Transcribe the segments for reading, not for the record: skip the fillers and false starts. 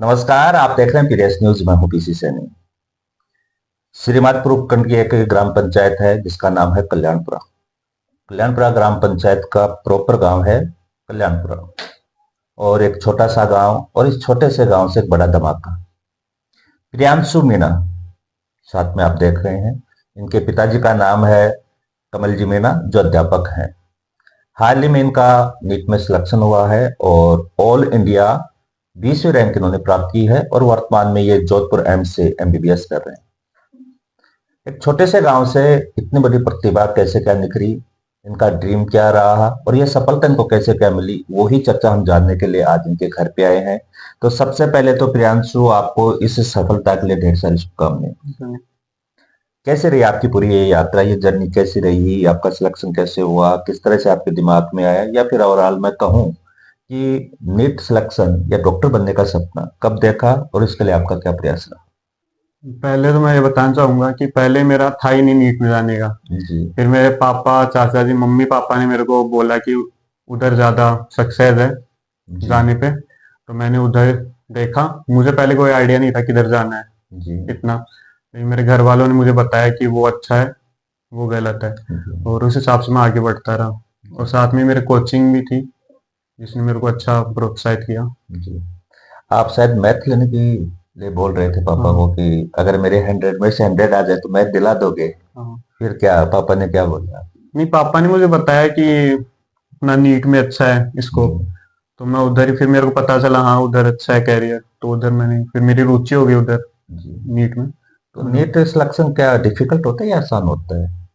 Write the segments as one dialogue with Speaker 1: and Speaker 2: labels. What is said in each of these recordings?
Speaker 1: नमस्कार। आप देख रहे हैं पीडीएस न्यूज। मैं हूं पीसी सैनी। श्रीमाधपुर उपखंड की एक ग्राम पंचायत है जिसका नाम है कल्याणपुरा। कल्याणपुरा ग्राम पंचायत का प्रॉपर गांव है कल्याणपुरा, और एक छोटा सा गांव, और इस छोटे से गांव से एक बड़ा धमाका। प्रियांशु मीणा साथ में आप देख रहे हैं। इनके पिताजी का नाम है कमल जी मीणा, जो अध्यापक हैं। हाल ही में इनका नीट में सिलेक्शन हुआ है और ऑल इंडिया 20वीं रैंक इन्होंने प्राप्त की है, और वर्तमान में ये जोधपुर एम्स से एमबीबीएस कर रहे हैं। एक छोटे से गांव से इतनी बड़ी प्रतिभा कैसे क्या निखरी, इनका ड्रीम क्या रहा, और ये सफलता इनको कैसे क्या मिली, वही चर्चा हम जानने के लिए आज इनके घर पे आए हैं। तो सबसे पहले तो प्रियांशु, आपको इस सफलता के लिए ढेर सारी शुभकामनाएं। कैसे रही आपकी पूरी ये यात्रा, ये जर्नी कैसी रही, आपका सिलेक्शन कैसे हुआ, किस तरह से आपके दिमाग में आया, या फिर ओवरऑल मैं कहूँ कि नीट सिलेक्शन या डॉक्टर बनने का सपना कब देखा और इसके लिए आपका क्या प्रयास रहा?
Speaker 2: पहले तो मैं ये बताना चाहूंगा कि पहले मेरा था ही नहीं नीट में जाने का।
Speaker 1: जी।
Speaker 2: फिर मेरे पापा, चाचा जी, मम्मी पापा ने मेरे को बोला कि उधर ज्यादा सक्सेस है
Speaker 1: जी।
Speaker 2: जाने पे। तो मैंने उधर देखा। मुझे पहले कोई आइडिया नहीं था किधर जाना है
Speaker 1: जी।
Speaker 2: इतना। लेकिन मेरे घर वालों ने मुझे बताया कि वो अच्छा है, वो गलत है,
Speaker 1: जी।
Speaker 2: और उस हिसाब से मैं आगे बढ़ता रहा। और साथ में मेरे कोचिंग भी थी जिसने मेरे को अच्छा प्रोत्साहित किया।
Speaker 1: जी। आप शायद मैथ लेने के लिए बोल रहे थे पापा को
Speaker 2: हाँ।
Speaker 1: कि अगर मेरे 100 में से 100 आ जाए तो मैथ दिला दोगे?
Speaker 2: हाँ।
Speaker 1: फिर क्या पापा ने क्या बोला?
Speaker 2: नहीं, पापा ने मुझे बताया कि अपना नीट में अच्छा है इसको।
Speaker 1: जी।
Speaker 2: तो मैं उधर ही, फिर मेरे को पता चला हाँ उधर अच्छा है कैरियर, तो उधर मैंने, फिर मेरी रुचि हो गई उधर
Speaker 1: जी।
Speaker 2: नीट में।
Speaker 1: तो
Speaker 2: तो
Speaker 1: नीट सिलेक्शन क्या डिफिकल्ट होता है या आसान होता है?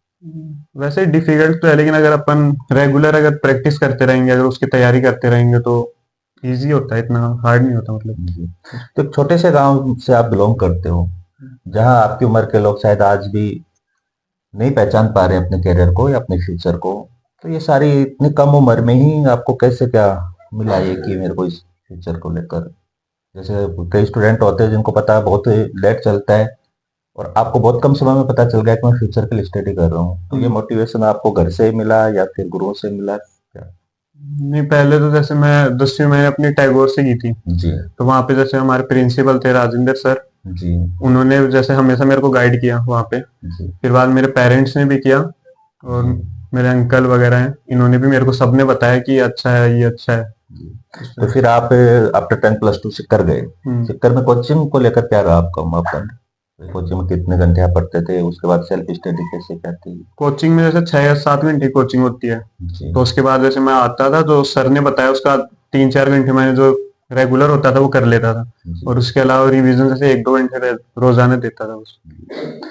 Speaker 2: वैसे डिफिकल्ट तो है, लेकिन अगर अपन रेगुलर अगर प्रैक्टिस करते रहेंगे, अगर उसकी तैयारी करते रहेंगे तो इजी होता है, इतना हार्ड नहीं होता मतलब।
Speaker 1: जी। तो एक छोटे से गांव से आप बिलोंग करते हो, जहां आपकी उम्र के लोग शायद आज भी नहीं पहचान पा रहे अपने करियर को या अपने फ्यूचर को। तो ये सारी इतनी कम उम्र में ही आपको कैसे क्या मिला ये कि मेरे को इस फ्यूचर को लेकर, जैसे कई स्टूडेंट होते हैं जिनको पता है बहुत लेट चलता है, और आपको बहुत कम समय में पता चल गया कि मैं फ्यूचर के लिए स्टडी कर रहा हूँ। तो ये मोटिवेशन आपको घर से ही मिला या फिर गुरुओं से मिला क्या?
Speaker 2: नहीं, पहले तो जैसे मैं 10वीं मैंने अपनी टैगोर से की थी।
Speaker 1: जी।
Speaker 2: तो वहाँ पे जैसे हमारे प्रिंसिपल थे राजेंद्र सर,
Speaker 1: जी।
Speaker 2: उन्होंने जैसे हमेशा मेरे को गाइड किया वहाँ पे।
Speaker 1: जी।
Speaker 2: फिर बाद मेरे पेरेंट्स ने भी किया, और
Speaker 1: जी।
Speaker 2: मेरे अंकल वगैरह हैं, इन्होंने भी मेरे को सबने बताया कि ये अच्छा है, ये अच्छा है।
Speaker 1: जी। तो
Speaker 2: इससे-
Speaker 1: फिर आप आफ्टर 10 प्लस 2 सिक्कर गए।
Speaker 2: हम्म।
Speaker 1: सिक्कर में कोचिंग को लेकर क्या रहा आपका मापदंड? कोचिंग में कितने घंटे आप पढ़ते थे, उसके बाद सेल्फ स्टडी कैसे क्या थी?
Speaker 2: कोचिंग में जैसे 6 या 7 घंटे की कोचिंग होती है।
Speaker 1: जी।
Speaker 2: तो उसके बाद जैसे मैं आता था तो सर ने बताया, उसका 3-4 घंटे मैंने जो रेगुलर होता था वो कर लेता था।
Speaker 1: जी।
Speaker 2: और उसके अलावा रिवीजन जैसे 1-2 घंटे रोजाना देता था उस।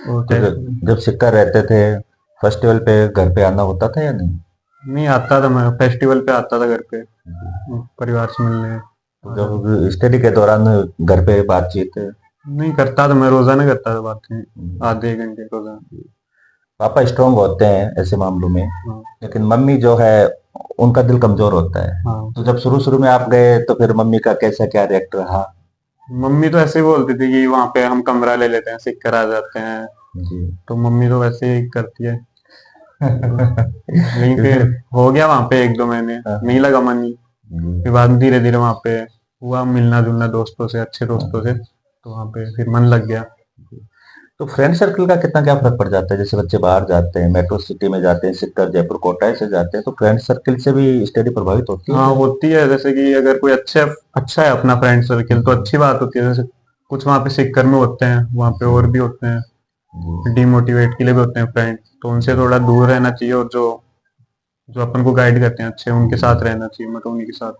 Speaker 2: और
Speaker 1: तो
Speaker 2: टेस्ट
Speaker 1: जब सिक्कर रहते थे, फेस्टिवल पे घर पे आना होता था या नहीं?
Speaker 2: नहीं आता था, मैं फेस्टिवल पे आता था घर पे
Speaker 1: जी।
Speaker 2: परिवार से मिलने
Speaker 1: तो
Speaker 2: आ जाता था।
Speaker 1: जब स्टडी के दौरान घर पे बातचीत?
Speaker 2: नहीं करता था, मैं रोजाना करता था बातें,
Speaker 1: हम्म।
Speaker 2: आधे 1 घंटे रोजाना।
Speaker 1: पापा स्ट्रांग होते हैं ऐसे मामलों में,
Speaker 2: हाँ।
Speaker 1: लेकिन मम्मी जो है उनका दिल कमजोर होता है।
Speaker 2: हाँ।
Speaker 1: तो जब शुरू शुरू में आप गए तो फिर मम्मी का कैसा क्या रिएक्ट रहा?
Speaker 2: मम्मी तो ऐसे ही बोलती थी कि वहां पे हम कमरा ले लेते हैं, सिक कर आ जाते हैं।
Speaker 1: जी।
Speaker 2: तो मम्मी तो वैसे ही करती है। लेकिन फिर
Speaker 1: क्योंकि
Speaker 2: हो गया वहां पे 1-2 महीने,
Speaker 1: हाँ।
Speaker 2: नहीं लगा मन।
Speaker 1: जी।
Speaker 2: फिर बाद में धीरे धीरे वहां पे हुआ मिलना जुलना दोस्तों से, अच्छे दोस्तों से, तो वहां पे फिर मन लग गया।
Speaker 1: तो फ्रेंड सर्कल का कितना क्या फर्क पड़ जाता है? जैसे बच्चे बाहर जाते हैं, मेट्रो सिटी में जाते हैं, सिक्कर, जयपुर, कोटा ऐसे जाते हैं, तो फ्रेंड सर्कल से भी स्टडी प्रभावित होती है
Speaker 2: हाँ
Speaker 1: क्या?
Speaker 2: होती है, जैसे कि अगर कोई अच्छा अच्छा है अपना फ्रेंड सर्किल तो अच्छी बात होती है। जैसे कुछ वहाँ पे सिक्कर में होते हैं, वहाँ पे और भी होते हैं
Speaker 1: जी।
Speaker 2: डिमोटिवेट के लिए भी होते हैं फ्रेंड, तो उनसे थोड़ा दूर रहना चाहिए। और जो जो अपन को गाइड करते हैं अच्छे, उनके साथ रहना चाहिए, मतलब उन्हीं के साथ।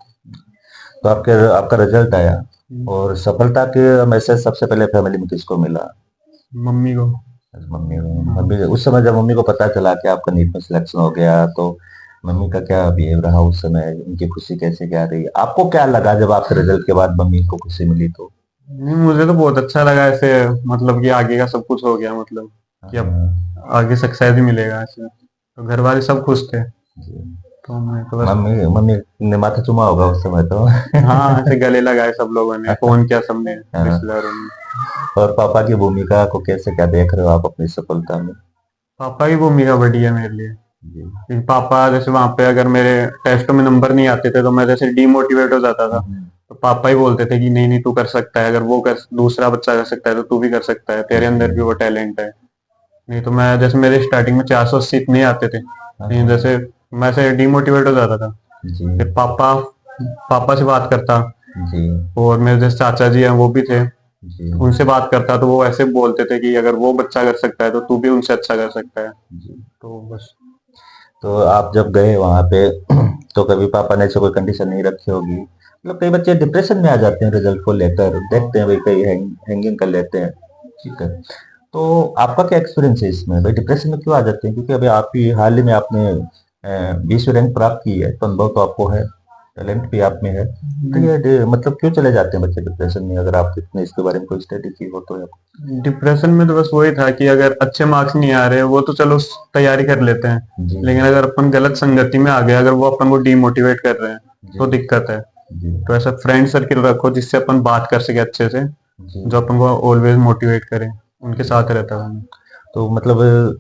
Speaker 1: तो आपके आपका रिजल्ट आया,
Speaker 2: हम्म।
Speaker 1: और सफलता के मैसेज सबसे पहले फैमिली में किसको मिला?
Speaker 2: मम्मी को।
Speaker 1: मम्मी को।
Speaker 2: हाँ।
Speaker 1: मम्मी उस समय जब मम्मी को पता चला कि आपका नीट में सिलेक्शन हो गया, तो मम्मी का क्या बिहेव रहा उस समय, उनकी खुशी कैसे क्या रही, आपको क्या लगा जब आपके रिजल्ट के बाद मम्मी को खुशी मिली तो?
Speaker 2: नहीं, मुझे तो बहुत अच्छा लगा ऐसे, मतलब कि आगे का सब कुछ हो गया, मतलब कि अब
Speaker 1: हाँ।
Speaker 2: आगे सक्सेस ही मिलेगा ऐसे। तो घर वाले सब खुश थे।
Speaker 1: जी।
Speaker 2: तो मैं तो बस।
Speaker 1: मम्मी मम्मी ने माथा चुमा होगा उस समय तो।
Speaker 2: हाँ, ऐसे गले लगाए सब लोगों ने, फोन किया सबने,
Speaker 1: हाँ।
Speaker 2: रिश्तेदारों ने।
Speaker 1: और पापा की भूमिका को कैसे क्या देख रहे हो आप अपनी सफलता में?
Speaker 2: पापा की भूमिका बड़ी है मेरे लिए।
Speaker 1: जी।
Speaker 2: क्योंकि पापा जैसे वहां पे अगर मेरे टेस्टों में नंबर नहीं आते थे तो मैं जैसे डीमोटिवेट हो जाता था।
Speaker 1: हम्म।
Speaker 2: तो पापा ही बोलते थे कि नहीं नहीं तू कर सकता है, अगर वो कर दूसरा बच्चा कर सकता है तो तू भी कर सकता है, तेरे अंदर भी वो टैलेंट है। नहीं तो मैं, जैसे मेरे स्टार्टिंग में 480 इतने आते थे, लेकिन
Speaker 1: हाँ।
Speaker 2: जैसे मैं से डिमोटिवेट हो जाता था।
Speaker 1: जी।
Speaker 2: फिर पापा पापा से बात करता,
Speaker 1: जी।
Speaker 2: और मेरे जैसे चाचा जी हैं वो भी थे,
Speaker 1: जी।
Speaker 2: उनसे बात करता तो वो ऐसे बोलते थे कि अगर वो बच्चा कर सकता है तो तू भी उनसे अच्छा कर सकता है।
Speaker 1: जी।
Speaker 2: तो बस।
Speaker 1: तो आप जब गए वहां पे तो कभी पापा ने ऐसे कोई कंडीशन नहीं रखी होगी? मतलब कई बच्चे डिप्रेशन में आ जाते हैं रिजल्ट को लेकर,
Speaker 2: हाँ।
Speaker 1: देखते हैं भाई कई हैंगिंग कर लेते हैं। ठीक है। तो आपका क्या एक्सपीरियंस है इसमें, भाई डिप्रेशन में क्यों आ जाते हैं? क्योंकि अभी आप ही हाल ही में आपने 20वीं रैंक प्राप्त की है, तो अनुभव तो आपको है, टैलेंट भी आप में है, तो ये मतलब क्यों चले जाते हैं बच्चे डिप्रेशन में? अगर आप इतने इसके बारे में कोई स्टडी की हो तो।
Speaker 2: डिप्रेशन में तो बस वही था कि अगर अच्छे मार्क्स नहीं आ रहे वो तो चलो तैयारी कर लेते हैं,
Speaker 1: जी।
Speaker 2: लेकिन अगर अपन गलत संगति में आ गए, अगर वो अपन को डिमोटिवेट कर रहे हैं
Speaker 1: जी।
Speaker 2: तो दिक्कत है।
Speaker 1: जी।
Speaker 2: तो ऐसा फ्रेंड सर्किल रखो जिससे अपन बात कर सके अच्छे से,
Speaker 1: जी।
Speaker 2: जो अपन को ऑलवेज मोटिवेट करे, उनके साथ रहता हूँ मैं।
Speaker 1: तो मतलब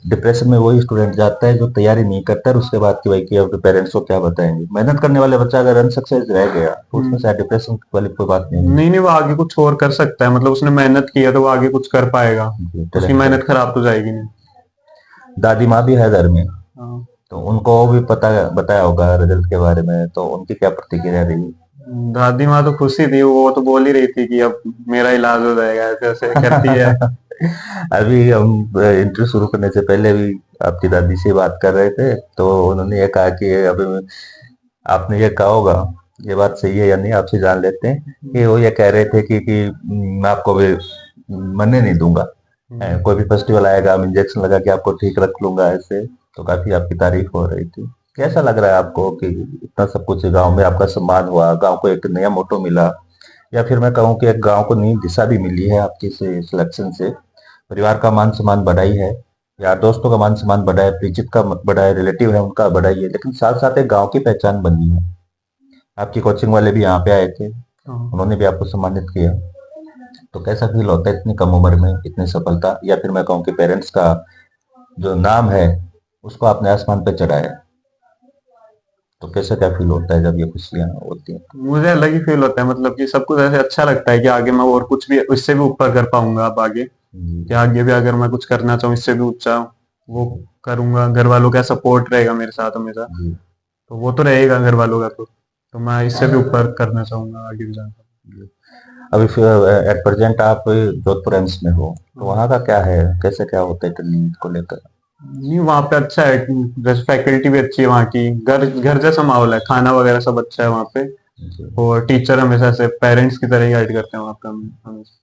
Speaker 1: डिप्रेशन में वही स्टूडेंट जाता है जो तैयारी नहीं करता, और उसके बाद की भाई कि अब पेरेंट्स को क्या बताएंगे। मेहनत करने वाले बच्चा अगर अनसक्सेस रह गया तो उसमें
Speaker 2: हम्म।
Speaker 1: शायद डिप्रेशन वाली कोई बात नहीं है।
Speaker 2: नहीं नहीं, वो आगे कुछ और कर सकता है, मतलब उसने मेहनत की है तो वो आगे कुछ कर पाएगा,
Speaker 1: जी,
Speaker 2: उसकी
Speaker 1: टैलेंट है।
Speaker 2: मेहनत खराब तो जाएगी नहीं।
Speaker 1: दादी माँ भी है घर में,
Speaker 2: हाँ।
Speaker 1: तो उनको भी पता बताया होगा रिजल्ट के बारे में, तो उनकी क्या प्रतिक्रिया रही?
Speaker 2: दादी माँ तो खुशी थी, वो तो बोल ही रही थी कि अब मेरा इलाज हो जाएगा, ऐसे ऐसे करती है।
Speaker 1: अभी हम इंटरव्यू शुरू करने से पहले भी आपकी दादी से बात कर रहे थे, तो उन्होंने ये कहा कि अभी आपने ये कहा होगा, ये बात सही है या नहीं आपसे जान लेते हैं, कि वो ये कह रहे थे कि मैं आपको भी मरने नहीं दूंगा। कोई भी फेस्टिवल आएगा हम इंजेक्शन लगा के आपको ठीक रख लूंगा ऐसे। तो काफी आपकी तारीफ हो रही थी। कैसा लग रहा है आपको कि इतना सब कुछ गांव में आपका सम्मान हुआ, गांव को एक नया मोटो मिला, या फिर मैं कहूँ कि एक गांव को नई दिशा भी मिली है आपकी से सिलेक्शन से? परिवार का मान सम्मान बढ़ा ही है, यार दोस्तों का मान सम्मान बढ़ा है, परिचित का बढ़ा है, रिलेटिव है उनका बढ़ा ही है, लेकिन साथ साथ एक गांव की पहचान बनी है। आपकी कोचिंग वाले भी यहाँ पे आए थे,
Speaker 2: हाँ।
Speaker 1: उन्होंने भी आपको सम्मानित किया। तो कैसा फील होता है इतनी कम उम्र में इतनी सफलता, या फिर मैं कहूँ कि पेरेंट्स का जो नाम है उसको आपने आसमान पे चढ़ाया? तो कैसा क्या फील होता है जब ये खुशियां होती हैं?
Speaker 2: मुझे अलग ही फील होता है, मतलब कि सब कुछ ऐसे अच्छा लगता है कि आगे मैं और कुछ भी इससे भी ऊपर कर पाऊंगा अब आगे,
Speaker 1: जी।
Speaker 2: कि आगे भी अगर मैं कुछ करना चाहूँ इससे भी ऊंचा, वो करूंगा। घर वालों का सपोर्ट रहेगा मेरे साथ हमेशा,
Speaker 1: जी।
Speaker 2: तो वो तो रहेगा घर वालों का, तो मैं इससे भी ऊपर करना चाहूंगा आगे भी जाकर।
Speaker 1: जी। अभी फिर एट प्रेजेंट आप जोधपुर एम्स में हो, तो
Speaker 2: हाँ।
Speaker 1: वहाँ का क्या है, कैसे क्या होता है ट्रेनिंग को लेकर?
Speaker 2: नहीं, वहाँ पे अच्छा है, जैसे फैकल्टी भी अच्छी है वहाँ की, घर घर जैसा माहौल है, खाना वगैरह सब अच्छा है वहाँ पे,
Speaker 1: जी।
Speaker 2: और टीचर हमेशा से पेरेंट्स की तरह ही गाइड करते हैं वहाँ पे हमेशा।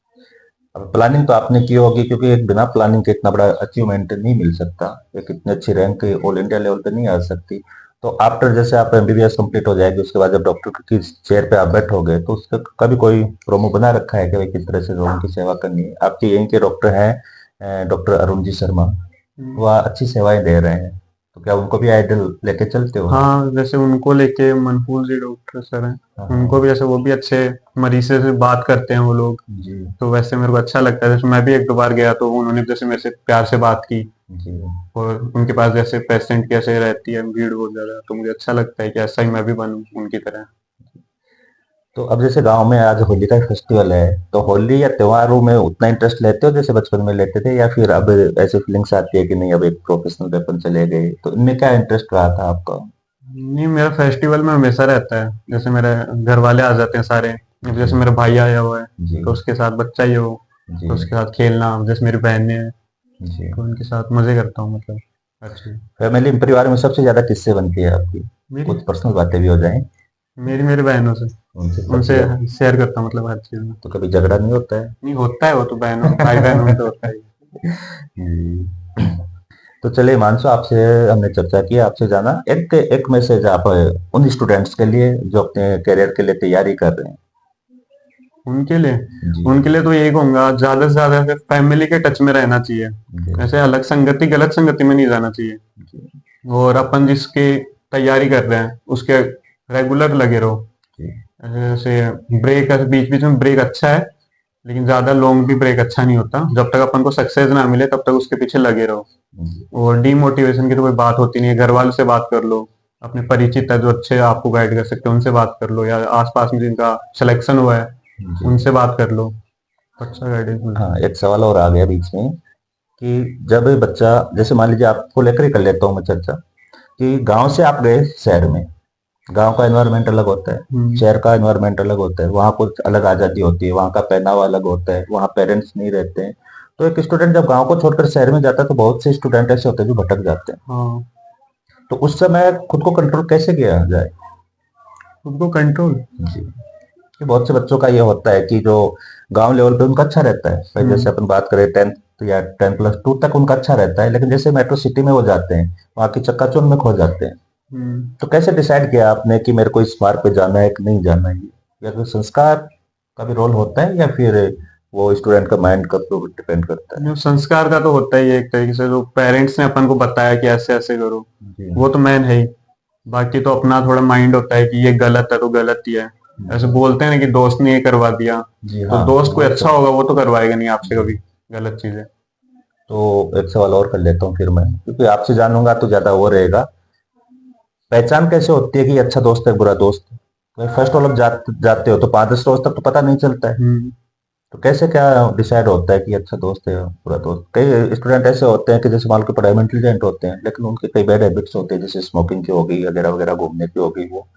Speaker 1: अब प्लानिंग तो आपने की होगी, क्योंकि एक बिना प्लानिंग के इतना बड़ा अचीवमेंट नहीं मिल सकता, एक इतनी अच्छी रैंक ऑल इंडिया लेवल पे नहीं आ सकती। तो आफ्टर जैसे आप एमबीबीएस कंप्लीट हो जाएगी, उसके बाद जब डॉक्टर की चेयर पे आप बैठोगे, तो उसका कभी कोई प्रोमो बना रखा है कि भाई किस तरह से लोगों की सेवा करनी है? आपके यहीं के डॉक्टर हैं डॉक्टर अरुण जी शर्मा,
Speaker 2: हम्म।
Speaker 1: वह अच्छी सेवाएं दे रहे हैं, तो क्या उनको भी आइडल लेके चलते हो?
Speaker 2: हाँ, जैसे उनको लेके मनफूल जी डॉक्टर सर हैं, उनको
Speaker 1: हाँ।
Speaker 2: भी, जैसे वो भी अच्छे मरीज से बात करते हैं वो लोग,
Speaker 1: जी।
Speaker 2: तो वैसे मेरे को अच्छा लगता है। जैसे मैं भी एक दो बार गया तो उन्होंने जैसे मेरे से प्यार से बात की,
Speaker 1: जी।
Speaker 2: और उनके पास जैसे पेशेंट कैसे रहती है, भीड़ बहुत ज्यादा, तो मुझे अच्छा लगता है कि ऐसा ही मैं भी बनूं उनकी तरह।
Speaker 1: तो अब जैसे गांव में आज होली का फेस्टिवल है, तो होली या त्योहारों में उतना इंटरेस्ट लेते हो जैसे बचपन में लेते थे, या फिर अब ऐसी फीलिंग्स आती है कि नहीं अब एक प्रोफेशनल वेपन चले गए, तो इनमें क्या इंटरेस्ट रहा था आपका?
Speaker 2: नहीं, मेरा फेस्टिवल में हमेशा रहता है, जैसे मेरे घर वाले आ जाते हैं सारे, अब
Speaker 1: जी।
Speaker 2: जैसे मेरा भाई आया हुआ है
Speaker 1: जी।
Speaker 2: तो उसके साथ बच्चा ही हो,
Speaker 1: जी।
Speaker 2: तो उसके साथ खेलना, जैसे मेरी बहनें हैं
Speaker 1: जी।
Speaker 2: तो उनके साथ मजे करता हूँ, मतलब अच्छी।
Speaker 1: फैमिली परिवार में सबसे ज्यादा किससे बनती है आपकी?
Speaker 2: मेरी
Speaker 1: कुछ पर्सनल बातें भी हो जाएं।
Speaker 2: मेरी मेरी बहनों से,
Speaker 1: उनसे सबसे
Speaker 2: उनसे
Speaker 1: ज्यादा?
Speaker 2: शेयर करता हूँ, मतलब हर चीज में।
Speaker 1: तो कभी झगड़ा नहीं होता है?
Speaker 2: नहीं, होता है वो तो, बहनों भाई बहनों में तो होता ही है।
Speaker 1: जी। तो चलिए मानसो, आपसे हमने चर्चा की, आपसे जाना एक एक मैसेज आप उन स्टूडेंट्स के लिए जो अपने करियर के लिए तैयारी कर रहे हैं।
Speaker 2: उनके लिए
Speaker 1: जी।
Speaker 2: उनके लिए तो यही कहूंगा, ज्यादा से ज्यादा फैमिली के टच में रहना चाहिए,
Speaker 1: जी।
Speaker 2: ऐसे अलग संगति, गलत संगति में नहीं जाना चाहिए,
Speaker 1: जी।
Speaker 2: और अपन जिसकी तैयारी कर रहे हैं उसके रेगुलर लगे रहो।
Speaker 1: जी।
Speaker 2: जैसे ब्रेक, बीच बीच में ब्रेक अच्छा है, लेकिन ज्यादा लॉन्ग भी ब्रेक अच्छा नहीं होता, जब तक अपन को सक्सेस ना मिले तब तक उसके पीछे लगे रहो।
Speaker 1: जी।
Speaker 2: और डीमोटिवेशन की तो कोई बात होती नहीं है, घर वालों से बात कर लो, अपने परिचित है जो अच्छे आपको गाइड कर सकते हैं, उनसे बात कर लो, या आसपास में जिनका सिलेक्शन हुआ है
Speaker 1: जी।
Speaker 2: उनसे बात कर लो, अच्छा गाइडेंस मिलता
Speaker 1: हाँ,
Speaker 2: है।
Speaker 1: एक सवाल और आ गया बीच में कि जब बच्चा, जैसे मान लीजिए आपको लेकर ही कर लेता हूँ मैं चर्चा, कि गांव से आप गए शहर में, गांव का एनवायरनमेंट अलग होता है,
Speaker 2: हम्म।
Speaker 1: शहर का एनवायरनमेंट अलग होता है, वहाँ कुछ अलग आज़ादी होती है, वहाँ का पहनावा अलग होता है, वहाँ पेरेंट्स नहीं रहते हैं। तो एक स्टूडेंट जब गांव को छोड़कर शहर में जाता है तो बहुत से स्टूडेंट ऐसे होते हैं जो भटक जाते हैं।
Speaker 2: हाँ,
Speaker 1: तो उस समय खुद को कंट्रोल कैसे किया जाए?
Speaker 2: उनको कंट्रोल।
Speaker 1: जी। कि बहुत से बच्चों का ये होता है कि जो गांव लेवल पे उनका अच्छा रहता है, भाई जैसे
Speaker 2: हम्म।
Speaker 1: अपन बात करें 10th या 10+2 तक उनका अच्छा रहता है, लेकिन जैसे मेट्रो सिटी में वो जाते हैं, वहाँ की चक्काचौंध में खो जाते हैं।
Speaker 2: हम्म।
Speaker 1: तो कैसे डिसाइड किया आपने कि मेरे को इस मार्ग पे जाना है कि नहीं जाना है? या फिर संस्कार का भी रोल होता है, या फिर वो स्टूडेंट का माइंड का ऊपर डिपेंड करता है?
Speaker 2: जो संस्कार का तो होता ही है एक तरीके से, जो पेरेंट्स ने अपन को बताया कि ऐसे ऐसे करो,
Speaker 1: जी।
Speaker 2: वो तो मैन है ही। बाकी तो अपना थोड़ा माइंड होता है कि ये गलत है तो गलत ही है। ऐसे बोलते हैं ना कि दोस्त ने ये करवा दिया,
Speaker 1: जी
Speaker 2: तो
Speaker 1: हाँ,
Speaker 2: दोस्त कोई
Speaker 1: वो
Speaker 2: अच्छा
Speaker 1: तो।
Speaker 2: होगा वो तो करवाएगा नहीं आपसे
Speaker 1: जी।
Speaker 2: कभी गलत चीजें।
Speaker 1: तो एक सवाल और कर लेता हूँ फिर मैं, क्योंकि आपसे जानूंगा तो ज्यादा वो रहेगा। पहचान कैसे होती है कि अच्छा दोस्त है बुरा दोस्त है? भाई फर्स्ट ऑल जाते हो तो 5-10 रोज तक तो पता नहीं चलता है।
Speaker 2: हम्म।
Speaker 1: तो कैसे क्या डिसाइड होता है कि अच्छा दोस्त है या बुरा दोस्त? कई स्टूडेंट ऐसे होते हैं कि जैसे मान लो पढ़ाई में इंटेलिजेंट होते हैं, लेकिन उनके कई बैड हैबिट्स होते हैं, जैसे स्मोकिंग की हो गई, वगैरह वगैरह, घूमने की हो गई वो।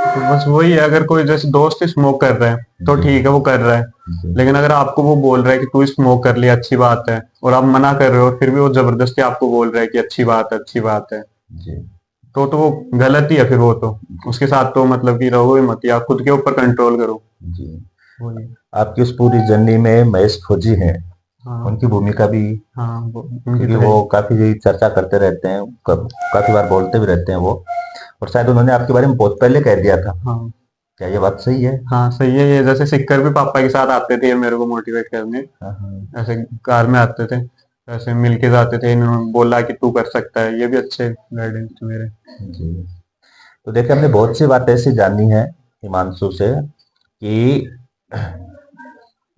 Speaker 2: तो बस वही है, अगर कोई जैसे दोस्त स्मोक कर रहा है तो
Speaker 1: जी।
Speaker 2: ठीक है वो कर रहा है,
Speaker 1: जी।
Speaker 2: लेकिन अगर आपको वो बोल रहा है कि तू स्मोक कर लिया अच्छी बात है, और आप मना कर रहे हो और फिर भी वो जबरदस्ती आपको बोल रहा है कि अच्छी बात है अच्छी बात है,
Speaker 1: जी।
Speaker 2: तो वो गलत ही है फिर वो तो।
Speaker 1: जी।
Speaker 2: उसके साथ तो मतलब कि रहो ही मत, या खुद के ऊपर कंट्रोल करो।
Speaker 1: जी।
Speaker 2: वही।
Speaker 1: आपकी उस पूरी जर्नी में महेश फौजी हैं,
Speaker 2: हाँ।
Speaker 1: उनकी भूमिका भी,
Speaker 2: हाँ, उनकी
Speaker 1: क्योंकि
Speaker 2: तो है
Speaker 1: वो
Speaker 2: ही।
Speaker 1: काफी चर्चा करते रहते हैं, काफी बार बोलते भी रहते हैं वो, और शायद उन्होंने आपके बारे में बहुत पहले कह दिया था।
Speaker 2: हाँ।
Speaker 1: क्या ये बात सही है?
Speaker 2: हाँ सही है, ये जैसे सिक्कर भी पापा के साथ आते थे मेरे को मोटिवेट करने,
Speaker 1: हाँ, हाँ।
Speaker 2: ऐसे कार में आते थे, ऐसे मिल के जाते थे, इन्होंने बोला कि तू कर सकता है, ये भी अच्छे गाइडेंस थे मेरे।
Speaker 1: जी। तो देखिए, हमने बहुत सी बातें ऐसी जानी है हिमांशु से कि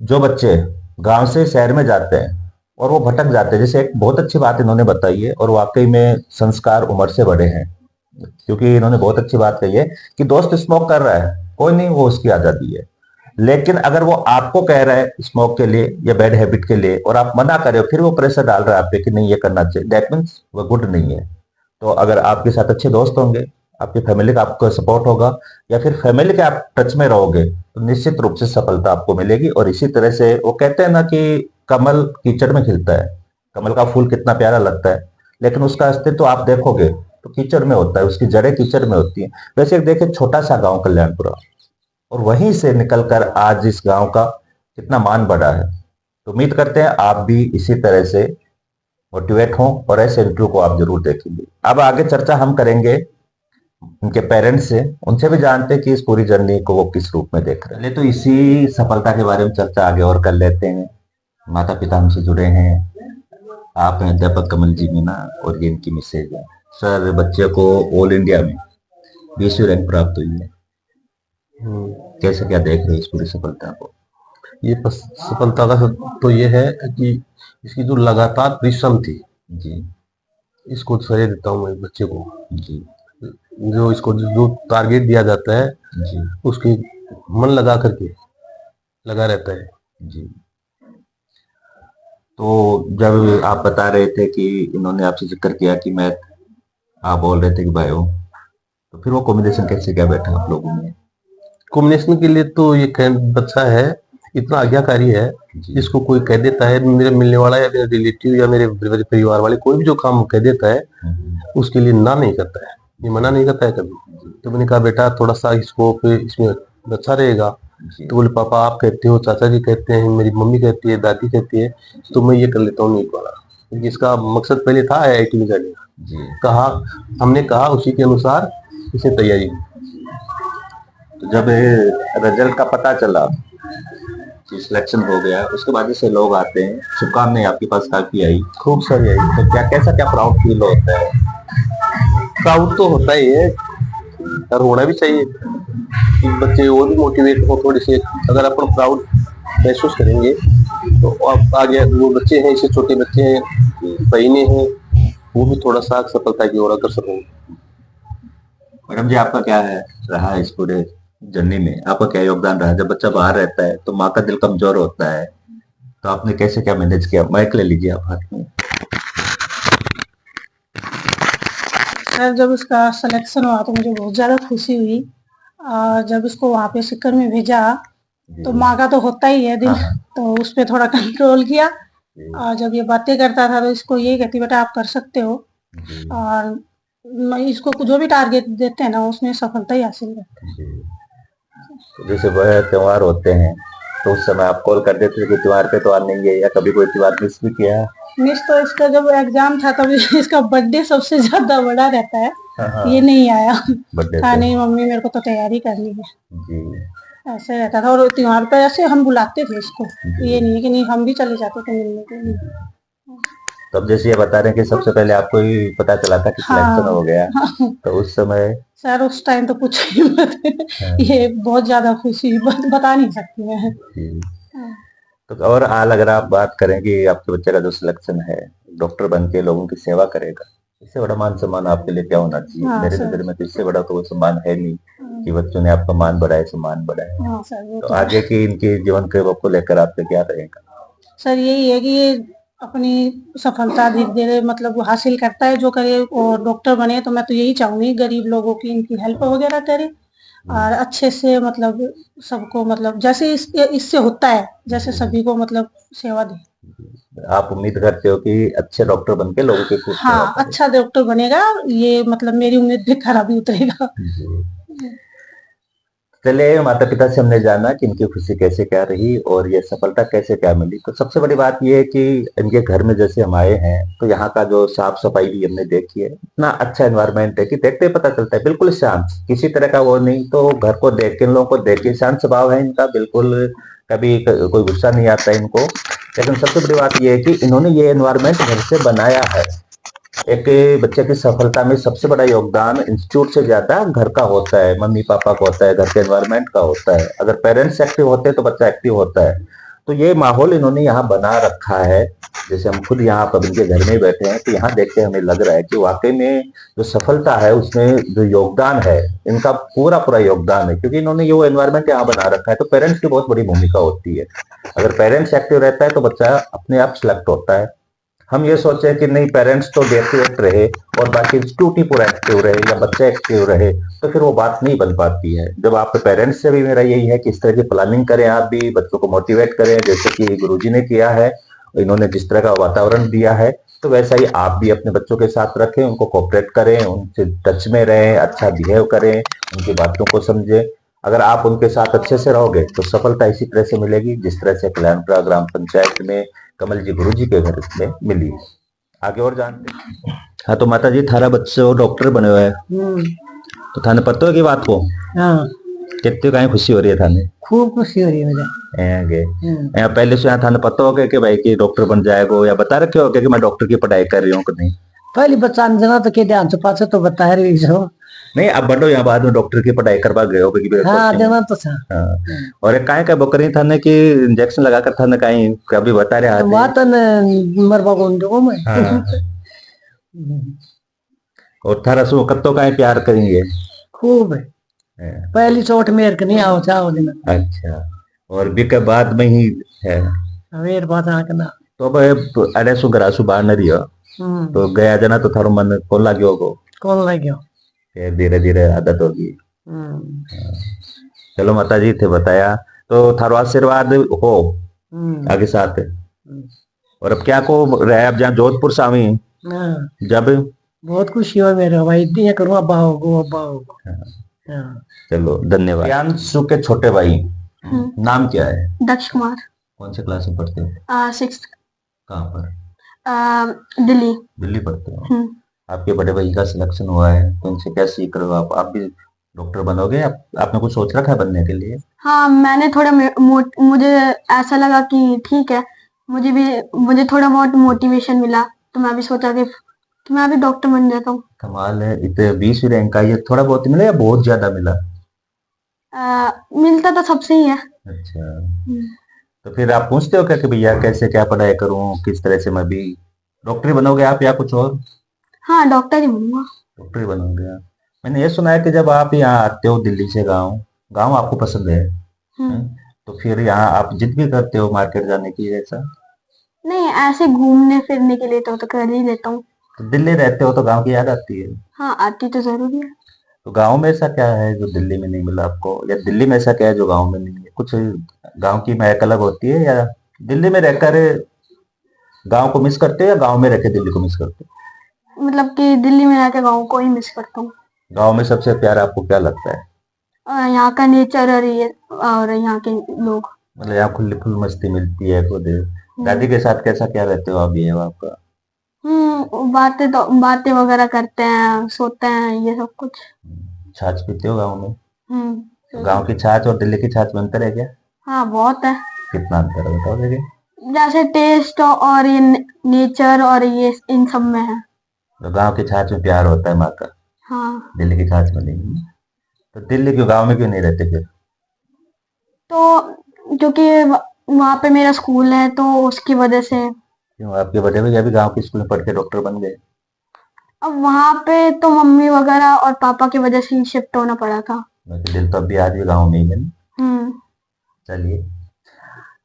Speaker 1: जो बच्चे गांव से शहर में जाते हैं और वो भटक जाते हैं, जैसे एक बहुत अच्छी बात इन्होंने बताई है, और वाकई में संस्कार उम्र से बड़े हैं, क्योंकि इन्होंने बहुत अच्छी बात कही है कि दोस्त स्मोक कर रहा है, कोई नहीं, वो उसकी आजादी है। लेकिन अगर वो आपको कह रहा है स्मोक के लिए या बैड हैबिट के लिए, और आप मना कर रहे हो, फिर वो प्रेशर डाल रहा है आप पे कि नहीं ये करना चाहिए, दैट मीन्स वो गुड नहीं है। तो अगर आपके साथ अच्छे दोस्त होंगे, आपकी फैमिली का आपको सपोर्ट होगा, या फिर फैमिली के आप टच में रहोगे, तो निश्चित रूप से सफलता आपको मिलेगी। और इसी तरह से वो कहते हैं ना कि कमल कीचड़ में खिलता है, कमल का फूल कितना प्यारा लगता है, लेकिन उसका अस्तित्व आप देखोगे तो कीचड़ में होता है, उसकी जड़ें कीचड़ में होती हैं। वैसे एक देखिए, छोटा सा गांव कल्याणपुरा, और वहीं से निकलकर आज इस गांव का कितना मान बढ़ा है। तो उम्मीद करते हैं आप भी इसी तरह से मोटिवेट हों, और ऐसे इंटरव्यू को आप जरूर देखेंगे। अब आगे चर्चा हम करेंगे उनके पेरेंट्स से, उनसे भी जानते हैं कि इस पूरी जर्नी को वो किस रूप में देख रहे हैं। चलिए, तो इसी सफलता के बारे में चर्चा आगे और कर लेते हैं। माता पिता हमसे जुड़े हैं, आप हैं अध्यापक कमल जी मीना, और ये इनकी मिसेज है। सर, बच्चे को ऑल इंडिया में 20वीं रैंक प्राप्त हुई है, कैसे क्या देख रहे हो इस पूरी सफलता को?
Speaker 3: ये सफलता का तो ये है कि इसकी जो लगातार परिश्रम थी,
Speaker 1: जी।
Speaker 3: इसको श्रेय देता हूँ मैं बच्चे को।
Speaker 1: जी।
Speaker 3: जो इसको जो टारगेट दिया जाता है,
Speaker 1: जी।
Speaker 3: उसकी मन लगा करके लगा रहता है।
Speaker 1: जी। तो जब आप बता रहे थे कि इन्होंने आपसे जिक्र किया कि मैं, आप बोल रहे थे कि बायो, तो फिर वो कॉम्बिनेशन कैसे क्या बैठा आप लोगों में?
Speaker 3: कॉम्बिनेशन के लिए तो ये बच्चा है, इतना आज्ञाकारी है,
Speaker 1: जी।
Speaker 3: जिसको कोई कह देता है, मेरे मिलने वाला या मेरे रिलेटिव या मेरे परिवार वाले, कोई भी जो काम कह देता है उसके लिए ना नहीं करता है, ये मना नहीं करता है कभी। तो मैंने कहा बेटा थोड़ा सा स्कोप इसमें अच्छा रहेगा, तो बोले पापा आप कहते हो, चाचा जी कहते हैं, मेरी मम्मी कहती है, दादी कहती है, तो मैं ये कर लेता हूँ नीट वाला, क्योंकि इसका मकसद पहले था IIT में जाने का।
Speaker 1: जी।
Speaker 3: कहा, हमने कहा उसी के अनुसार इसने तैयारी की।
Speaker 1: तो जब रिजल्ट का पता चला कि सिलेक्शन हो गया, उसके बाद जैसे लोग आते हैं, शुभकामनाएं आपके पास काफी आई,
Speaker 3: खूब सारी आई।
Speaker 1: तो क्या, कैसा क्या प्राउड फील होता है?
Speaker 3: प्राउड तो होता ही है, और होना भी चाहिए कि बच्चे और भी मोटिवेट हो थोड़े से। अगर अपन प्राउड महसूस करेंगे तो आप आगे, वो बच्चे हैं, इससे छोटे बच्चे हैं, बहने हैं, वो भी थोड़ा सा सफलता की ओर अग्रसर होंगे।
Speaker 1: मैडम जी, आपका क्या है रहा इस पूरे जर्नी में? आपका क्या योगदान रहा? जब बच्चा बाहर रहता है तो माँ का दिल कमजोर होता है, तो आपने कैसे क्या मैनेज किया? माइक ले लीजिए आप हाथ में।
Speaker 4: सर जब उसका सिलेक्शन हुआ तो मुझे बहुत ज़्यादा खुशी हुई। और जब उसको वहाँ पे सिक्कर में भेजा तो माँ का तो होता ही है दिल,
Speaker 1: हाँ।
Speaker 4: तो उस पे थोड़ा कंट्रोल किया।
Speaker 1: जी,
Speaker 4: और जब ये बातें करता था तो इसको यही कहती, बेटा आप कर सकते हो।
Speaker 1: जी,
Speaker 4: और मैं इसको जो भी टारगेट देते हैं ना उसमें सफलता ही हासिल करते हैं।
Speaker 1: जी। तो जैसे वह त्योहार होते हैं तो उस समय आप कॉल कर देते थे कि त्योहार पे तो आ नहीं है, या कभी कोई त्योहार मिस भी किया है?
Speaker 4: मिस तो इसका जब एग्जाम था तभी इसका बर्थडे सबसे ज्यादा बड़ा रहता है,
Speaker 1: हाँ,
Speaker 4: ये नहीं आया।
Speaker 1: बर्थडे
Speaker 4: कहा
Speaker 1: पे।
Speaker 4: नहीं मम्मी मेरे को तो तैयारी करनी है,
Speaker 1: जी,
Speaker 4: ऐसे रहता था। और त्योहार पे ऐसे हम बुलाते थे इसको,
Speaker 1: जी।
Speaker 4: ये नहीं है कि नहीं हम भी चले जाते थे मिलने के लिए।
Speaker 1: तो अब जैसे ये बता रहे हैं कि सबसे पहले आपको ही पता चला था कि सिलेक्शन
Speaker 4: हाँ
Speaker 1: हो गया,
Speaker 4: हाँ
Speaker 1: तो उस समय
Speaker 4: सर उस टाइम तो पूछो ही मत।
Speaker 1: हाँ,
Speaker 4: ये बहुत ज्यादा खुशी बता नहीं सकती मैं।
Speaker 1: जी। तो और अगर आप बात करें कि आपके बच्चे का जो सिलेक्शन है, डॉक्टर बन के लोगों की सेवा करेगा, इससे बड़ा मान सम्मान आपके लिए क्या होना चाहिए?
Speaker 4: हाँ
Speaker 1: मेरी
Speaker 4: सर।
Speaker 1: नजर में तो इससे बड़ा तो कोई सम्मान है नहीं कि बच्चों ने आपका मान बढ़ाया, सम्मान बढ़ाया।
Speaker 4: हाँ सर वो
Speaker 1: तो
Speaker 4: तो
Speaker 1: आगे की इनके जीवन के को लेकर आपका क्या रहेगा?
Speaker 4: सर यही है कि ये अपनी सफलता धीरे धीरे मतलब हासिल करता है जो करे, और डॉक्टर बने तो मैं तो यही चाहूंगी गरीब लोगों की इनकी हेल्प वगैरह करे। और अच्छे से मतलब सबको मतलब जैसे इससे होता है जैसे सभी को मतलब सेवा दे।
Speaker 1: आप उम्मीद करते हो कि अच्छे डॉक्टर बन के लोगों की खूब सेवा
Speaker 4: हाँ
Speaker 1: करें?
Speaker 4: अच्छा डॉक्टर बनेगा, ये मतलब मेरी उम्मीद पे खरा भी उतरेगा।
Speaker 1: जी। चलिए, माता पिता से हमने जाना कि इनकी खुशी कैसे क्या रही और ये सफलता कैसे क्या मिली। तो सबसे बड़ी बात ये है कि इनके घर में जैसे हम आए हैं तो यहाँ का जो साफ सफाई भी हमने देखी है, इतना अच्छा एनवायरनमेंट है कि देखते ही पता चलता है, बिल्कुल शांत, किसी तरह का वो नहीं। तो घर को देख के, इन लोगों को देख के शांत स्वभाव है इनका, बिल्कुल कभी कोई गुस्सा नहीं आता है इनको। लेकिन सबसे बड़ी बात ये है कि इन्होंने ये एनवायरनमेंट घर से बनाया है। एक बच्चे की सफलता में सबसे बड़ा योगदान इंस्टीट्यूट से ज्यादा घर का होता है, मम्मी पापा का होता है, घर के एनवायरनमेंट का होता है। अगर पेरेंट्स एक्टिव होते हैं तो बच्चा एक्टिव होता है। तो ये माहौल इन्होंने यहाँ बना रखा है। जैसे हम खुद यहाँ पर इनके घर में ही बैठे हैं तो यहाँ देख के हमें लग रहा है कि वाकई में जो सफलता है उसमें जो योगदान है, इनका पूरा पूरा योगदान है, क्योंकि इन्होंने ये एनवायरनमेंट यहाँ बना रखा है। तो पेरेंट्स की बहुत बड़ी भूमिका होती है। अगर पेरेंट्स एक्टिव रहता है तो बच्चा अपने आप सिलेक्ट होता है। हम ये सोचे कि नहीं, पेरेंट्स तो डेफिनेट रहे और बाकी इंस्टीट्यूट ही पूरा एक्टिव रहे या बच्चा एक्टिव रहे, तो फिर वो बात नहीं बन पाती है। जब आपके पेरेंट्स से भी मेरा यही है कि इस तरह की प्लानिंग करें, आप भी बच्चों को मोटिवेट करें, जैसे कि गुरुजी ने किया है, इन्होंने जिस तरह का वातावरण दिया है, तो वैसा ही आप भी अपने बच्चों के साथ रखें, उनको कोऑपरेट करें, उनसे टच में रहें, अच्छा बिहेव करें, उनकी बातों को समझें। अगर आप उनके साथ अच्छे से रहोगे तो सफलता इसी तरह से मिलेगी जिस तरह से कल्याणपुरा ग्राम पंचायत में कमल जी गुरु जी के घर में मिली है। आगे और जानते हैं। हाँ, तो माता जी, थारा बच्चे डॉक्टर बने हुए हैं, तो थाने पता है की बात को?
Speaker 5: हाँ
Speaker 1: कितनी कहीं खुशी हो रही है थाने?
Speaker 5: खूब खुशी हो रही है मुझे।
Speaker 1: यहाँ पहले से यहाँ थाने पता हो गया कि भाई कि डॉक्टर बन जाएगा, या बता रखे हो क्या कि मैं डॉक्टर की पढ़ाई कर रही हूँ कि नहीं?
Speaker 5: पहले बच्चा जना तो के ध्यान से पासे तो बता रही हो।
Speaker 1: नहीं, अब बढ़ो, यहाँ बाद में डॉक्टर की पढ़ाई करवा गए हो कि
Speaker 5: हाँ जना तो था।
Speaker 1: हाँ। और एक काय का बकरी थाने की इंजेक्शन लगाकर थाने कहीं कभी बता रहे
Speaker 5: तो बात न मरबा को उनको मैं।
Speaker 1: हाँ। और थारा सो कत्तो का प्यार करेंगे
Speaker 5: खूब है। पहली चोट मेर के नहीं आओ चाहो दिन।
Speaker 1: अच्छा, और भी के बाद में ही है?
Speaker 5: मेर बात आके ना।
Speaker 1: तो अब अरे सु घरा सु बाहर न रहियो, तो गया जना तो थारो मन कौन लाग्यो होगो?
Speaker 5: कौन लग गया?
Speaker 1: फिर धीरे धीरे आदत होगी। चलो माता जी थे बताया, तो थारो आशीर्वाद हो आगे साथ। और अब क्या को रहे, अब जहाँ जोधपुर से आवी जब
Speaker 5: बहुत खुशी हो मेरे भाई, ये करूँ अब्बा होगो अब्बा होगो। हाँ।
Speaker 1: चलो धन्यवाद। प्रियांशु के छोटे भाई, नाम क्या है?
Speaker 4: दक्ष कुमार।
Speaker 1: कौन से क्लास में पढ़ते हो?
Speaker 4: 6th।
Speaker 1: कहाँ पर?
Speaker 4: दिल्ली।
Speaker 1: दिल्ली पढ़ते हो? आपके बड़े भाई का सिलेक्शन हुआ है तो उनसे क्या सीख रहे हो आप भी डॉक्टर बनोगे? आपने कुछ सोच रखा है बनने के लिए?
Speaker 4: हाँ मैंने थोड़ा मुझे ऐसा लगा कि ठीक है, मुझे थोड़ा बहुत मोटिवेशन मिला, तो मैं भी सोचा कि मैं भी डॉक्टर बन जाता हूँ।
Speaker 1: कमाल है, इतने 20वीं रैंक आई है। थोड़ा बहुत मिला या बहुत ज्यादा मिला?
Speaker 4: मिलता तो सबसे ही है।
Speaker 1: अच्छा, तो फिर आप पूछते हो क्या कि भैया कैसे क्या पढ़ाई करूं, किस तरह से मैं भी? डॉक्टर बनोगे आप या कुछ और?
Speaker 4: हाँ डॉक्टर ही बनूंगा।
Speaker 1: डॉक्टर बनोगे आप। मैंने ये सुना है कि जब आप यहाँ आते हो दिल्ली से गांव, गांव आपको पसंद है,
Speaker 6: हम्म।
Speaker 1: तो फिर यहाँ आप जिद भी करते हो मार्केट जाने की ऐसा?
Speaker 6: नहीं, ऐसे घूमने फिरने के लिए तो कर ही लेता हूँ।
Speaker 1: तो दिल्ली रहते हो तो गांव की याद आती है।
Speaker 6: हाँ, आती तो जरूरी है।
Speaker 1: तो गांव में ऐसा क्या है जो दिल्ली में नहीं मिला आपको, या दिल्ली में ऐसा क्या है जो गांव में नहीं है? कुछ गांव की महक अलग होती है, या दिल्ली में रहकर गांव को मिस करते हो, या गांव में रहकर दिल्ली को मिस करते
Speaker 6: मतलब कि दिल्ली में रहकर गाँव को ही मिस करता हूँ।
Speaker 1: हो? गांव में सबसे प्यारा आपको क्या लगता है?
Speaker 6: यहाँ का नेचर और यहाँ के लोग।
Speaker 1: मतलब यहाँ खुली फुल मस्ती मिलती है खुद। दादी
Speaker 6: हम्म।
Speaker 1: के साथ कैसा क्या रहते हो आप, ये है आपका?
Speaker 6: बातें वगैरह करते हैं, सोते हैं, ये सब कुछ।
Speaker 1: छाछ पीते हो गांव में?
Speaker 6: हम्म।
Speaker 1: गांव की छाछ और दिल्ली की छाछ में अंतर है क्या?
Speaker 6: हाँ, बहुत है।
Speaker 1: कितना अंतर है बताओ देखिए।
Speaker 6: जैसे टेस्ट और ये नेचर और ये इन सब में है।
Speaker 1: तो गांव की छाछ में प्यार होता है माँ का,
Speaker 6: हाँ,
Speaker 1: दिल्ली की छाछ में नहीं। तो दिल्ली क्यों, गांव में क्यों नहीं रहते फिर?
Speaker 6: तो क्योंकि वहाँ पे मेरा स्कूल है तो उसकी वजह से।
Speaker 1: क्यों, आपके बड़े भैया भी गांव के स्कूल में पढ़ के डॉक्टर बन गए?
Speaker 6: अब वहाँ पे तो मम्मी वगैरह और पापा की वजह से ही शिफ्ट होना पड़ा था।
Speaker 1: बाकी दिल तो अब भी आज भी गाँव में ही है ना।
Speaker 6: हम्म।
Speaker 1: चलिए,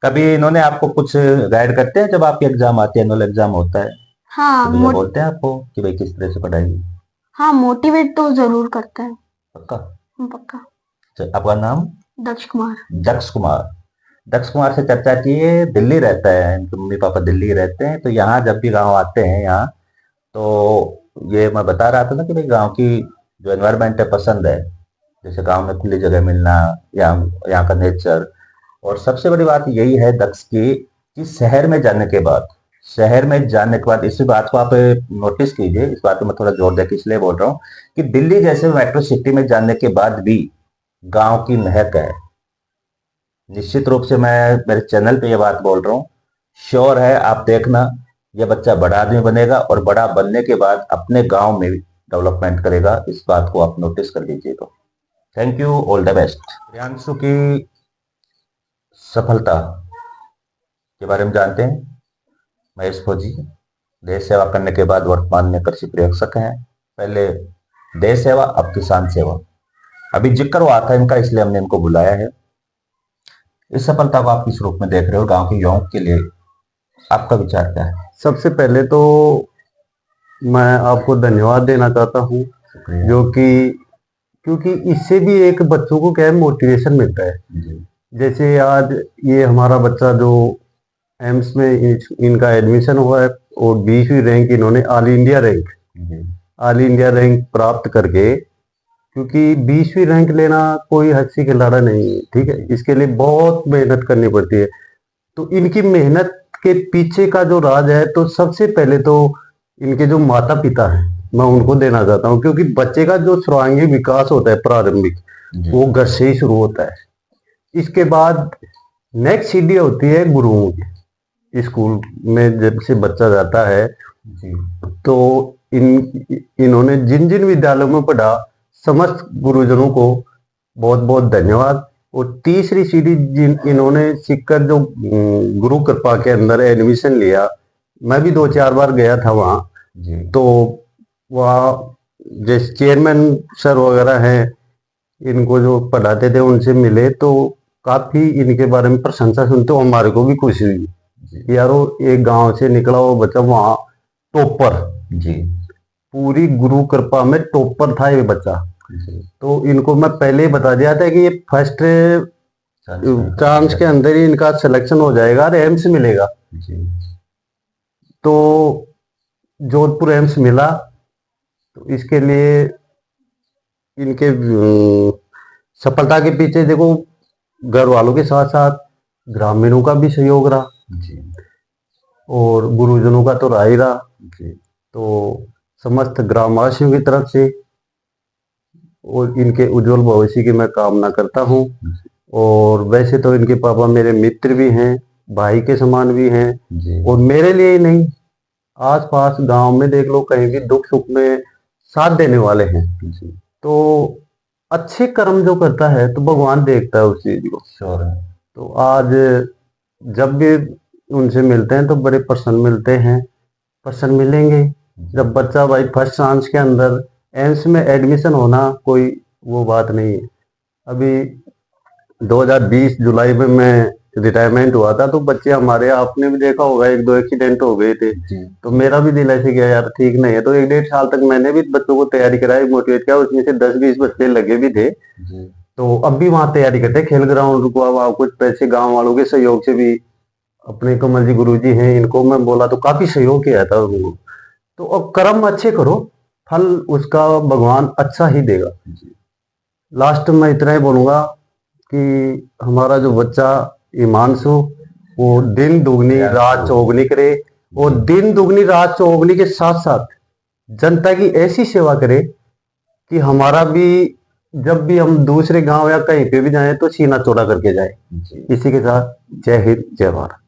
Speaker 1: कभी इन्होंने आपको कुछ गाइड करते हैं जब आपके एग्जाम आते हैं, एनुअल एग्जाम होता है,
Speaker 6: हाँ
Speaker 1: तो भैया बोलते हैं आपको कि भाई किस तरह से पढ़ाई?
Speaker 6: हाँ, मोटिवेट तो जरूर करता है।
Speaker 1: पक्का?
Speaker 6: पक्का।
Speaker 1: आपका नाम?
Speaker 6: दक्ष कुमार।
Speaker 1: दक्ष कुमार। दक्ष कुमार से चर्चा की है, दिल्ली रहता है, इनके मम्मी पापा दिल्ली रहते हैं, तो यहाँ जब भी गांव आते हैं यहाँ, तो ये मैं बता रहा था ना कि भाई गांव की जो एनवायरनमेंट है पसंद है, जैसे गांव में खुली जगह मिलना, यहाँ का नेचर। और सबसे बड़ी बात यही है दक्ष की कि शहर में जाने के बाद इसी बात को आप नोटिस कीजिए, इस बात को मैं थोड़ा जोर देकर इसलिए बोल रहा हूँ कि दिल्ली जैसे मेट्रो सिटी में जाने के बाद भी गांव की महक है। निश्चित रूप से मैं मेरे चैनल पे ये बात बोल रहा हूँ, श्योर है आप देखना, ये बच्चा बड़ा आदमी बनेगा और बड़ा बनने के बाद अपने गांव में डेवलपमेंट करेगा, इस बात को आप नोटिस कर लीजिए। तो thank you, all the best. Priyanshu की सफलता के बारे में जानते हैं। महेश फौजी देश सेवा करने के बाद वर्तमान में कृषि पर्यवेक्षक हैं। पहले देश सेवा, अब किसान सेवा। अभी जिक्र हुआ था इनका, इसलिए हमने इनको बुलाया है। इस सफलता को आप किस रूप में देख रहे हो गांव के युवाओं के लिए, आपका विचार क्या है?
Speaker 7: सबसे पहले तो मैं आपको धन्यवाद देना चाहता हूँ,
Speaker 1: शुक्रिया।
Speaker 7: जो कि क्योंकि इससे भी एक बच्चों को क्या है, मोटिवेशन मिलता है।
Speaker 1: जी
Speaker 7: जैसे आज ये हमारा बच्चा जो एम्स में इनका एडमिशन हुआ है और 20वीं रैंक इन्होंने ऑल इंडिया रैंक प्राप्त करके, क्योंकि 20वीं रैंक लेना कोई हंसी खिलाड़ा नहीं है, ठीक है, इसके लिए बहुत मेहनत करनी पड़ती है। तो इनकी मेहनत के पीछे का जो राज है, तो सबसे पहले तो इनके जो माता पिता हैं मैं उनको देना चाहता हूँ, क्योंकि बच्चे का जो सर्वांगीण विकास होता है प्रारंभिक, वो घर से ही शुरू होता है। इसके बाद नेक्स्ट सीढ़ी होती है गुरुओं की। स्कूल में जब से बच्चा जाता है तो इन्होंने जिन जिन विद्यालयों में पढ़ा, समस्त गुरुजनों को बहुत बहुत धन्यवाद। और तीसरी सीढ़ी जिन इन्होंने सीखकर जो गुरु कृपा के अंदर एडमिशन लिया, मैं भी 2-4 बार गया था वहाँ, तो वहाँ जैसे चेयरमैन सर वगैरह हैं, इनको जो पढ़ाते थे उनसे मिले तो काफी इनके बारे में प्रशंसा सुनते, तो हमारे को भी खुशी हुई यारो, एक गांव से निकला हुआ बच्चा वहाँ टॉपर, पूरी गुरु कृपा में टॉपर था ये बच्चा। तो इनको मैं पहले ही बता दिया था कि ये फर्स्ट चांस के अंदर ही इनका सिलेक्शन हो जाएगा और एम्स मिलेगा। तो जोधपुर एम्स मिला, तो इसके लिए इनके सफलता के पीछे देखो घर वालों के साथ साथ ग्रामीणों का भी सहयोग रहा और गुरुजनों का तो रहा ही रहा। तो समस्त ग्रामवासियों की तरफ से और इनके उज्जवल भविष्य की मैं कामना करता हूँ। और वैसे तो इनके पापा मेरे मित्र भी हैं, भाई के समान भी हैं, और मेरे लिए ही नहीं, आस पास गांव में देख लो, कहीं भी दुख सुख में साथ देने वाले हैं। तो अच्छे कर्म जो करता है तो भगवान देखता है उस चीज को। तो आज जब भी उनसे मिलते हैं तो बड़े प्रसन्न मिलते हैं, प्रसन्न मिलेंगे। जब बच्चा भाई फर्स्ट चांस के अंदर एम्स में एडमिशन होना कोई वो बात नहीं है। अभी 2020 जुलाई में मैं रिटायरमेंट हुआ था, तो बच्चे हमारे, आपने भी देखा होगा, एक दो एक्सीडेंट हो गए थे,
Speaker 1: जी
Speaker 7: तो मेरा भी दिल ऐसे गया यार ठीक नहीं है। तो 1-1.5 साल तक मैंने भी बच्चों को तैयारी कराई, मोटिवेट किया, उसमें से 10-20 बच्चे लगे भी थे।
Speaker 1: जी
Speaker 7: तो अब भी वहां तैयारी करते हैं, खेल ग्राउंड को अब कुछ पैसे गांव वालों के सहयोग से भी, अपने कमल जी गुरुजी हैं, इनको मैं बोला तो काफी सहयोग किया था उनको। तो अब कर्म अच्छे करो, फल उसका भगवान अच्छा ही देगा।
Speaker 1: जी
Speaker 7: लास्ट में इतना ही बोलूंगा कि हमारा जो बच्चा हिमांशु, वो दिन दुगनी रात चौगनी करे, और दिन दुगनी रात चौगनी के साथ साथ जनता की ऐसी सेवा करे कि हमारा भी, जब भी हम दूसरे गांव या कहीं पे भी जाएं तो सीना चौड़ा करके जाए।
Speaker 1: जी
Speaker 7: इसी के साथ जय हिंद, जय भारत।